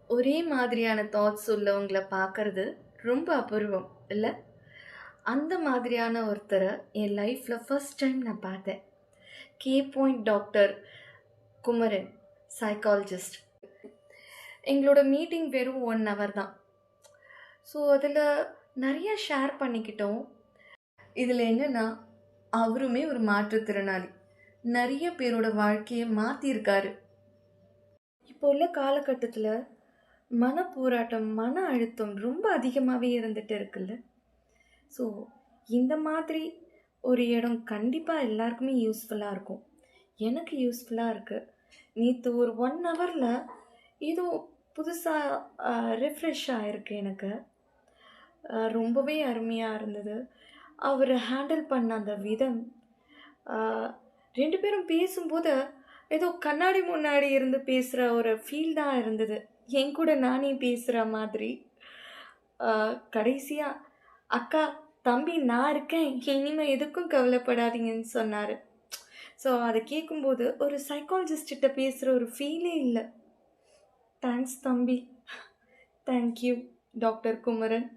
ஒரே மாதிரியான தாட்ஸ் உள்ளவங்கள பார்க்கறது ரொம்ப அபூர்வம் இல்ல? அந்த மாதிரியான ஒருத்தர என் லைஃப்ல ஃபர்ஸ்ட் டைம் நான் பார்த்தேன். K point doctor Kumaran, psychologist. எங்களோட மீட்டிங் வெறும் 1 ஹவர் தான். ஸோ அதில் நிறைய ஷேர் பண்ணிக்கிட்டோம். இதில் என்னன்னா, அவருமே ஒரு மாற்றுத்திறனாளி. நிறைய பேரோட வாழ்க்கையை மாற்றியிருக்காரு. இப்போ உள்ள காலகட்டத்தில் மனப்போராட்டம், மன அழுத்தம் ரொம்ப அதிகமாகவே இருந்துட்டு இருக்குல்ல. ஸோ இந்த மாதிரி ஒரு இடம் கண்டிப்பாக எல்லாருக்குமே யூஸ்ஃபுல்லாக இருக்கும். எனக்கு யூஸ்ஃபுல்லாக இருக்குது. நேற்று ஒரு 1 ஹவரில் ஏதோ புதுசாக ரிஃப்ரெஷ் ஆகிருக்கு எனக்கு. ரொம்பவே அருமையாக இருந்தது. அவர் ஹேண்டில் பண்ண அந்த விதம், 2 பேரும் பேசும்போது ஏதோ கண்ணாடி முன்னாடி இருந்து பேசுகிற ஒரு ஃபீல் தான் இருந்தது. என் கூட நானே பேசுகிற மாதிரி. கடைசியாக அக்கா, தம்பி நான் இருக்கேன், இனிமேல் எதுக்கும் கவலைப்படாதீங்கன்னு சொன்னார். ஸோ அதை கேட்கும்போது ஒரு சைக்காலஜிஸ்ட்கிட்ட பேசுகிற ஒரு ஃபீலே இல்லை. தேங்க்ஸ் தம்பி. Thank you doctor Kumaran.